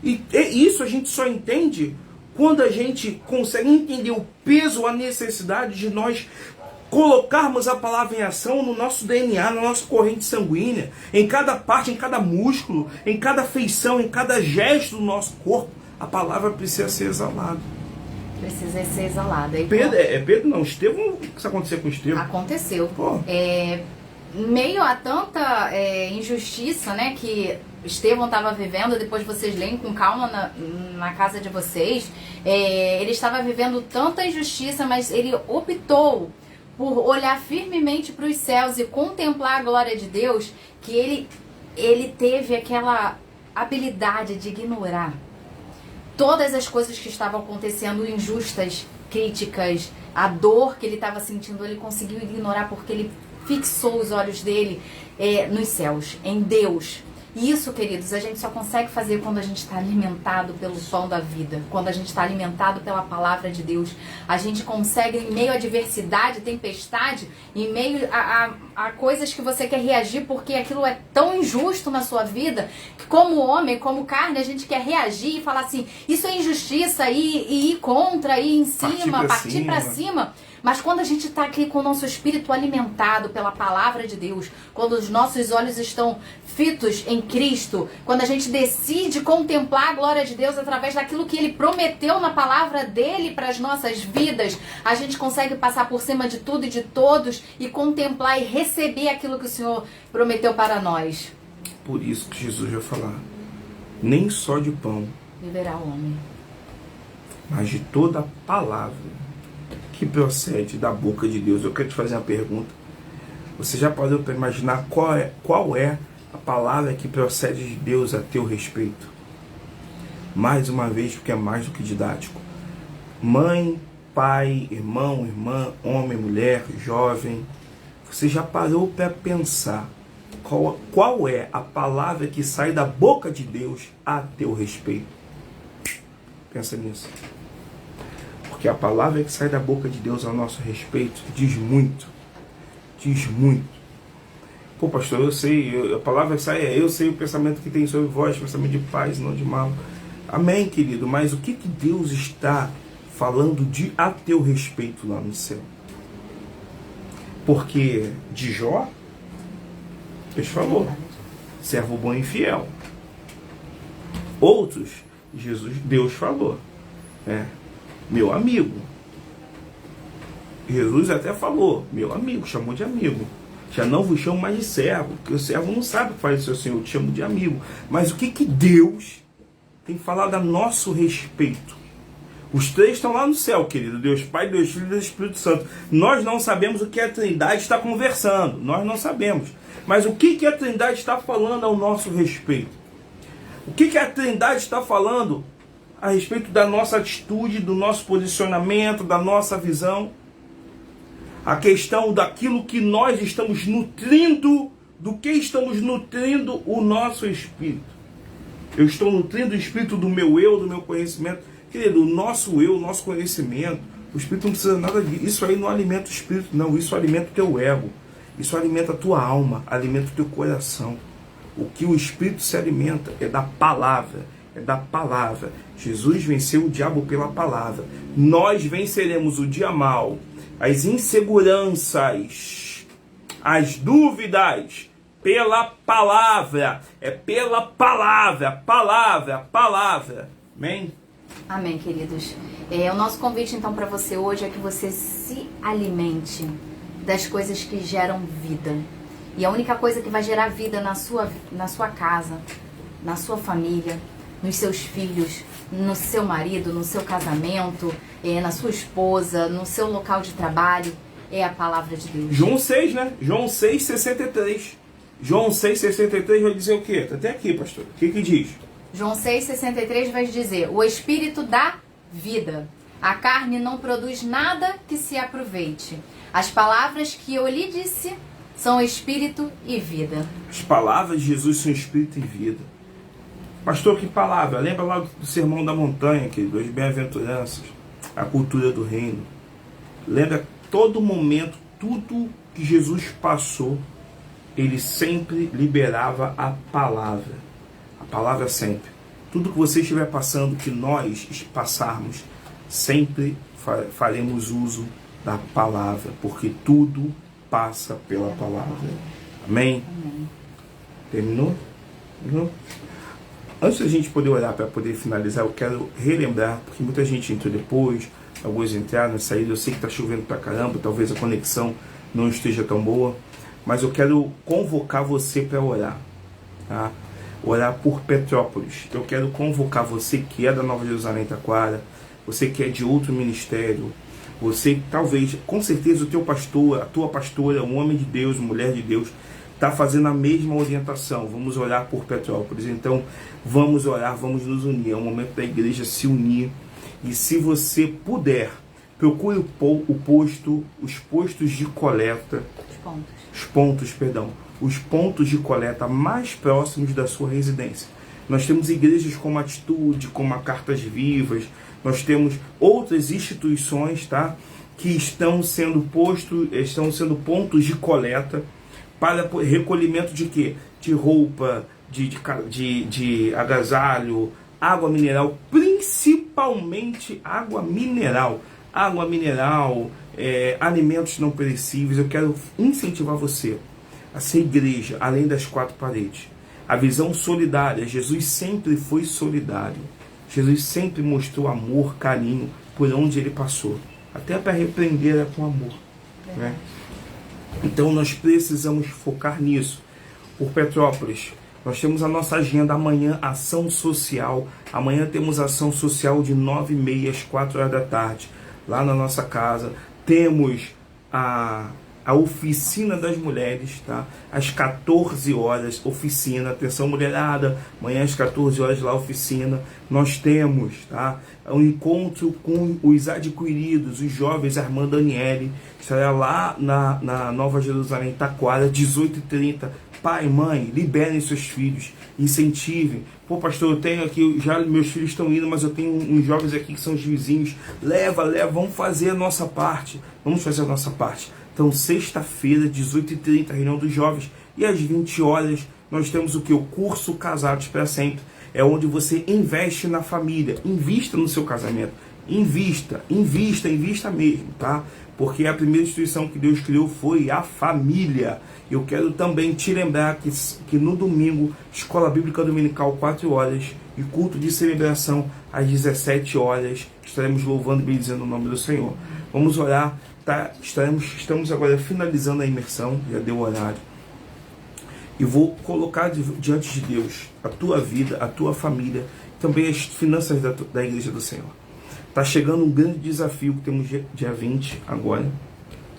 E isso a gente só entende quando a gente consegue entender o peso, a necessidade de nós colocarmos a palavra em ação no nosso DNA, na nossa corrente sanguínea, em cada parte, em cada músculo, em cada feição, em cada gesto do nosso corpo. A palavra precisa ser exalada. Precisa ser exalada. Pedro não, Estevão, o que isso aconteceu com Estevão? Aconteceu. Meio a tanta injustiça, né, que Estevão estava vivendo, depois vocês leem com calma na casa de vocês, ele estava vivendo tanta injustiça, mas ele optou por olhar firmemente para os céus e contemplar a glória de Deus, que ele teve aquela habilidade de ignorar todas as coisas que estavam acontecendo, injustas, críticas, a dor que ele estava sentindo, ele conseguiu ignorar porque ele fixou os olhos dele nos céus, em Deus. E isso, queridos, a gente só consegue fazer quando a gente está alimentado pelo pão da vida, quando a gente está alimentado pela palavra de Deus. A gente consegue, em meio à adversidade, tempestade, em meio a coisas que você quer reagir porque aquilo é tão injusto na sua vida, que como homem, como carne, a gente quer reagir e falar assim: isso é injustiça, e ir contra, ir em cima, partir para cima. Mas quando a gente está aqui com o nosso espírito alimentado pela palavra de Deus, quando os nossos olhos estão fitos em Cristo, quando a gente decide contemplar a glória de Deus através daquilo que Ele prometeu na palavra dEle para as nossas vidas, a gente consegue passar por cima de tudo e de todos e contemplar e receber aquilo que o Senhor prometeu para nós. Por isso que Jesus vai falar: nem só de pão viverá o homem, mas de toda a palavra que procede da boca de Deus. Eu quero te fazer uma pergunta. Você já parou para imaginar qual é a palavra que procede de Deus a teu respeito? Mais uma vez, porque é mais do que didático. Mãe, pai, irmão, irmã, homem, mulher, jovem. Você já parou para pensar qual é a palavra que sai da boca de Deus a teu respeito? Pensa nisso. Porque a palavra que sai da boca de Deus ao nosso respeito diz muito. Diz muito. Pô, pastor, eu sei, a palavra que sai eu sei o pensamento que tem sobre vós, pensamento de paz, não de mal. Amém, querido, mas o que Deus está falando a teu respeito lá no céu? Porque de Jó, Deus falou: servo bom e fiel. Outros, Deus falou: meu amigo. Jesus até falou: meu amigo, chamou de amigo. Já não vos chamo mais de servo, porque o servo não sabe o que faz o seu Senhor, eu te chamo de amigo. Mas o que Deus tem falado a nosso respeito? Os três estão lá no céu, querido: Deus Pai, Deus Filho e Deus Espírito Santo. Nós não sabemos o que a Trindade está conversando, nós não sabemos. Mas o que a Trindade está falando ao nosso respeito? O que a Trindade está falando a respeito da nossa atitude, do nosso posicionamento, da nossa visão? A questão daquilo que nós estamos nutrindo, do que estamos nutrindo o nosso espírito. Eu estou nutrindo o espírito do meu eu, do meu conhecimento. Querido, o nosso eu, o nosso conhecimento, o espírito não precisa nada disso. Isso aí não alimenta o espírito, não. Isso alimenta o teu ego. Isso alimenta a tua alma, alimenta o teu coração. O que o espírito se alimenta é da palavra. É da palavra. Jesus venceu o diabo pela palavra. Nós venceremos o dia mal, as inseguranças, as dúvidas, pela palavra. É pela palavra, palavra, palavra. Amém? Amém, queridos. O nosso convite, então, para você hoje é que você se alimente das coisas que geram vida. E a única coisa que vai gerar vida na sua casa, na sua família, nos seus filhos, no seu marido, no seu casamento, na sua esposa, no seu local de trabalho, é a palavra de Deus. João 6, né? João 6,63. João 6,63 vai dizer o quê? Tá até aqui, pastor. O que diz? João 6,63 vai dizer: o Espírito dá vida. A carne não produz nada que se aproveite. As palavras que eu lhe disse são Espírito e vida. As palavras de Jesus são Espírito e vida. Pastor, que palavra? Lembra lá do Sermão da Montanha, querido, as bem-aventuranças, a cultura do reino. Lembra todo momento, tudo que Jesus passou, ele sempre liberava a palavra. A palavra sempre. Tudo que você estiver passando, que nós passarmos, sempre faremos uso da palavra, porque tudo passa pela palavra. Amém? Amém. Terminou? Terminou? Antes da gente poder orar para poder finalizar, eu quero relembrar, porque muita gente entrou depois, alguns entraram, saíram, eu sei que está chovendo pra caramba, talvez a conexão não esteja tão boa, mas eu quero convocar você para orar, tá? Orar por Petrópolis. Eu quero convocar você que é da Nova Jerusalém Taquara, você que é de outro ministério, você talvez, com certeza o teu pastor, a tua pastora, um homem de Deus, mulher de Deus, está fazendo a mesma orientação. Vamos orar por Petrópolis. Então, vamos orar, vamos nos unir. É o momento da igreja se unir. E se você puder, procure os postos de coleta. Os pontos de coleta mais próximos da sua residência. Nós temos igrejas como Atitude, como a Cartas Vivas. Nós temos outras instituições, tá, que estão sendo pontos de coleta para recolhimento de quê? De roupa, de agasalho, água mineral, principalmente água mineral, alimentos não perecíveis. Eu quero incentivar você a ser igreja, além das quatro paredes. A visão solidária, Jesus sempre foi solidário. Jesus sempre mostrou amor, carinho, por onde ele passou. Até para repreender com amor. Né? Então nós precisamos focar nisso. Por Petrópolis, nós temos a nossa agenda amanhã, ação social. Amanhã temos ação social de 9h30 às 4h da tarde, lá na nossa casa. Temos a oficina das mulheres, tá? Às 14 horas, oficina. Atenção, mulherada, amanhã às 14 horas lá, oficina. Nós temos, tá, um encontro com os adquiridos, os jovens. Armando Daniele estará lá na Nova Jerusalém Taquara, 18h30. Pai, mãe, liberem seus filhos, incentivem. Pô, pastor, eu tenho aqui, já meus filhos estão indo, mas eu tenho uns jovens aqui que são os vizinhos. Leva, vamos fazer a nossa parte. Vamos fazer a nossa parte. Então, sexta-feira, 18h30, reunião dos jovens. E às 20 horas, nós temos o que? O curso Casados para Sempre. É onde você investe na família. Invista no seu casamento. Invista mesmo, tá? Porque a primeira instituição que Deus criou foi a família. Eu quero também te lembrar que no domingo, Escola Bíblica Dominical, 4 horas, e culto de celebração às 17 horas. Estaremos louvando e bendizendo o nome do Senhor. Vamos orar, tá? Estamos agora finalizando a imersão, já deu o horário. E vou colocar diante de Deus a tua vida, a tua família, também as finanças da Igreja do Senhor. Está chegando um grande desafio que temos dia 20 agora.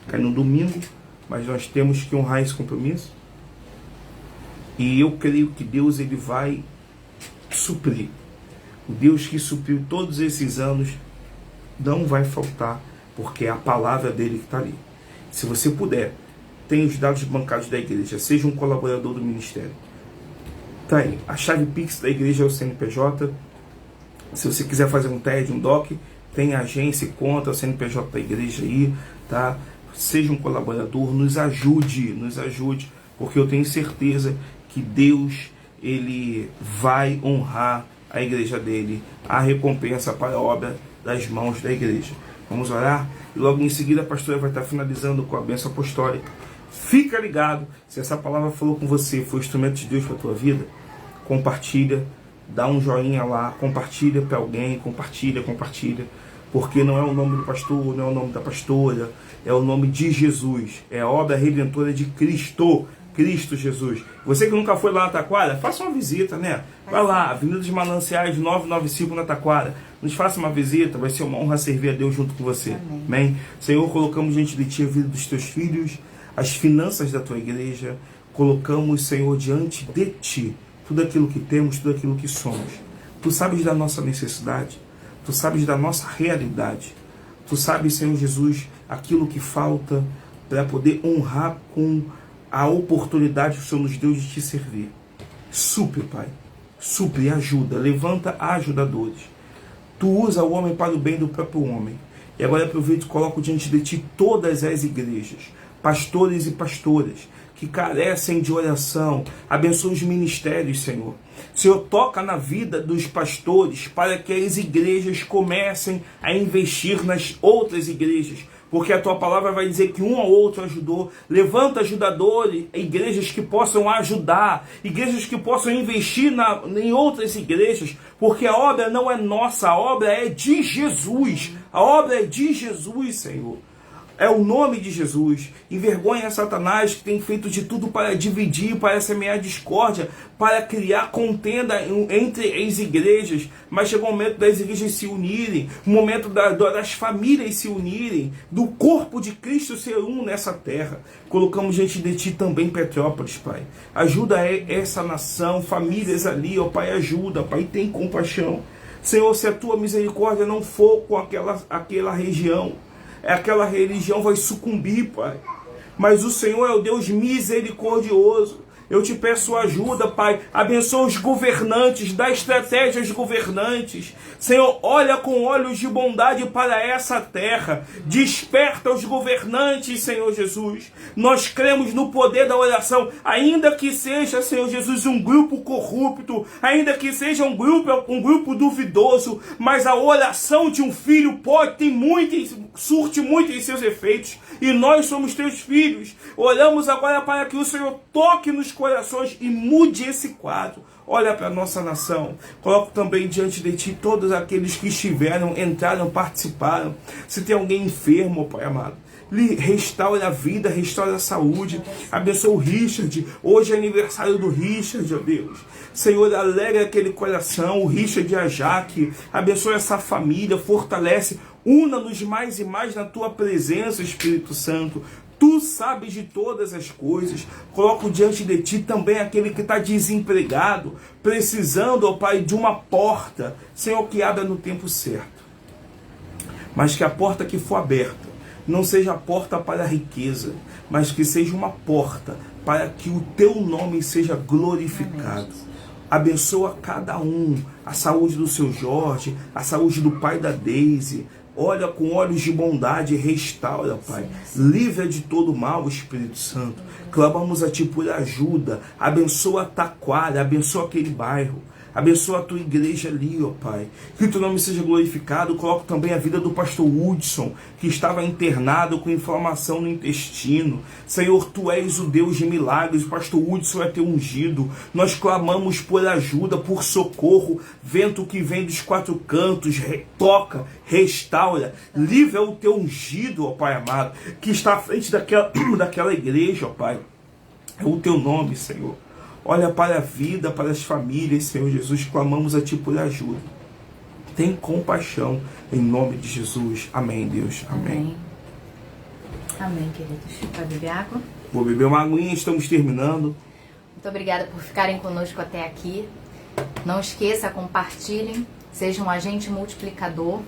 Cai no domingo, mas nós temos que honrar esse compromisso. E eu creio que Deus ele vai suprir. O Deus que supriu todos esses anos não vai faltar, porque é a palavra dele que está ali. Se você puder, tem os dados bancários da igreja, seja um colaborador do ministério. Tá aí, a chave Pix da igreja é o CNPJ. Se você quiser fazer um TED, um DOC, tem agência e conta, o CNPJ da igreja aí, tá? Seja um colaborador, nos ajude, porque eu tenho certeza que Deus, Ele vai honrar a igreja dele, a recompensa para a obra das mãos da igreja. Vamos orar? E logo em seguida a pastora vai estar finalizando com a bênção apostólica. Fica ligado, se essa palavra falou com você, foi instrumento de Deus para a tua vida, compartilha, dá um joinha lá, compartilha para alguém, compartilha, porque não é o nome do pastor, não é o nome da pastora, é o nome de Jesus, é a obra redentora de Cristo Jesus. Você que nunca foi lá na Taquara, faça uma visita, né? Vai lá, Avenida dos Mananciais 995 na Taquara, nos faça uma visita, vai ser uma honra servir a Deus junto com você. Amém? Senhor, colocamos diante de Ti a vida dos Teus filhos, as finanças da Tua igreja, colocamos, Senhor, diante de Ti, tudo aquilo que temos, tudo aquilo que somos. Tu sabes da nossa necessidade, Tu sabes da nossa realidade, Tu sabes, Senhor Jesus, aquilo que falta para poder honrar com a oportunidade que o Senhor nos deu de Te servir. Supre, Pai, supre, ajuda, levanta ajudadores. Tu usa o homem para o bem do próprio homem. E agora aproveito e coloco diante de Ti todas as igrejas, pastores e pastoras, que carecem de oração. Abençoa os ministérios, Senhor. Senhor, toca na vida dos pastores para que as igrejas comecem a investir nas outras igrejas, porque a Tua palavra vai dizer que um ao outro ajudou. Levanta ajudadores, igrejas que possam ajudar, igrejas que possam investir em outras igrejas, porque a obra não é nossa, a obra é de Jesus. A obra é de Jesus, Senhor. É o nome de Jesus. Envergonha Satanás, que tem feito de tudo para dividir, para semear discórdia, para criar contenda entre as igrejas. Mas chegou o momento das igrejas se unirem, o momento das famílias se unirem, do corpo de Cristo ser um nessa terra. Colocamos diante de Ti também Petrópolis, Pai. Ajuda essa nação, famílias ali, ó Pai, ajuda, Pai, tem compaixão. Senhor, se a Tua misericórdia não for com aquela região, aquela religião vai sucumbir, Pai. Mas o Senhor é o Deus misericordioso. Eu Te peço ajuda, Pai. Abençoa os governantes, dá estratégias governantes. Senhor, olha com olhos de bondade para essa terra. Desperta os governantes, Senhor Jesus. Nós cremos no poder da oração. Ainda que seja, Senhor Jesus, um grupo corrupto, ainda que seja um grupo duvidoso, mas a oração de um filho surte muito em seus efeitos. E nós somos Teus filhos. Oramos agora para que o Senhor toque nos corações e mude esse quadro. Olha para a nossa nação. Coloco também diante de Ti todos aqueles que estiveram, entraram, participaram. Se tem alguém enfermo, Pai amado, restaura a vida, restaura a saúde. Abençoa o Richard. Hoje é aniversário do Richard, ó Deus. Senhor, alegra aquele coração, o Richard e a Jaque. Abençoa essa família, fortalece. Una-nos mais e mais na Tua presença, Espírito Santo. Tu sabes de todas as coisas. Coloco diante de Ti também aquele que está desempregado, precisando, ó Pai, de uma porta. Senhor, que abra no tempo certo. Mas que a porta que for aberta não seja a porta para a riqueza, mas que seja uma porta para que o Teu nome seja glorificado. Abençoa cada um, a saúde do seu Jorge, a saúde do pai da Deise. Olha com olhos de bondade e restaura, Pai. Livra de todo mal, Espírito Santo. Clamamos a Ti por ajuda. Abençoa Taquara, abençoa aquele bairro. Abençoa a Tua igreja ali, ó Pai. Que o Teu nome seja glorificado. Coloco também a vida do pastor Hudson, que estava internado com inflamação no intestino. Senhor, Tu és o Deus de milagres. O pastor Hudson é Teu ungido. Nós clamamos por ajuda, por socorro. Vento que vem dos quatro cantos, toca, restaura. Livra o Teu ungido, ó Pai amado, que está à frente daquela igreja, ó Pai. É o Teu nome, Senhor. Olha para a vida, para as famílias, Senhor Jesus, clamamos a Ti por ajuda. Tem compaixão, em nome de Jesus. Amém, Deus. Amém. Amém, queridos. Vai beber água? Vou beber uma aguinha, estamos terminando. Muito obrigada por ficarem conosco até aqui. Não esqueça, compartilhem, seja um agente multiplicador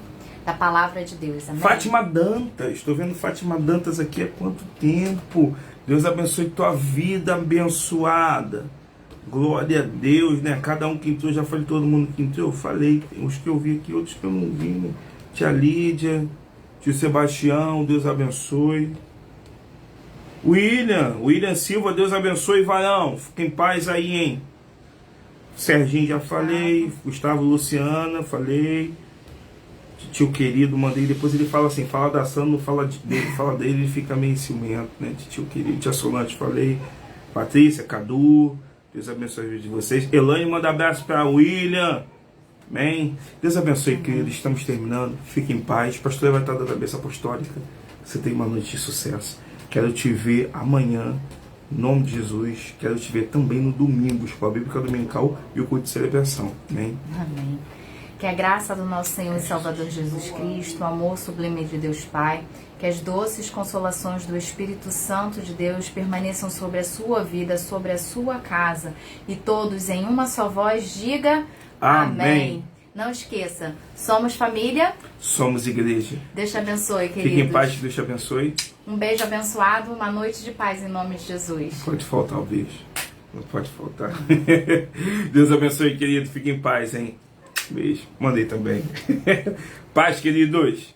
da palavra de Deus. Amém? Fátima Dantas, estou vendo Fátima Dantas aqui há quanto tempo. Deus abençoe tua vida abençoada. Glória a Deus, né? Cada um que entrou, já falei todo mundo que entrou, eu falei. Tem uns que eu vi aqui, outros que eu não vi, né? Tia Lídia, tio Sebastião, Deus abençoe. William Silva, Deus abençoe, varão. Fica em paz aí, hein? Serginho, já falei. Gustavo Luciana, falei. Tio querido, mandei. Depois ele fala assim, fala da Sandra, não fala dele, fala dele, ele fica meio ciumento, né? Tio querido, tia Solange, falei. Patrícia, Cadu, Deus abençoe a vida de vocês. Elaine, manda abraço para William. Amém. Deus abençoe, querido. Estamos terminando. Fique em paz. Pastor vai estar dando a bênção apostólica. Você tem uma noite de sucesso. Quero te ver amanhã, em nome de Jesus. Quero te ver também no domingo, com a Bíblia Dominical e o culto de celebração. Amém. Amém. Que a graça do nosso Senhor e Salvador Jesus Cristo, o amor sublime de Deus Pai, que as doces consolações do Espírito Santo de Deus permaneçam sobre a sua vida, sobre a sua casa. E todos em uma só voz diga amém. Não esqueça, somos família, somos igreja. Deus te abençoe, queridos. Fique em paz, que Deus te abençoe. Um beijo abençoado, uma noite de paz em nome de Jesus. Não pode faltar o beijo. Não pode faltar. Deus abençoe, querido. Fique em paz, hein? Beijo. Mandei também. Paz, queridos.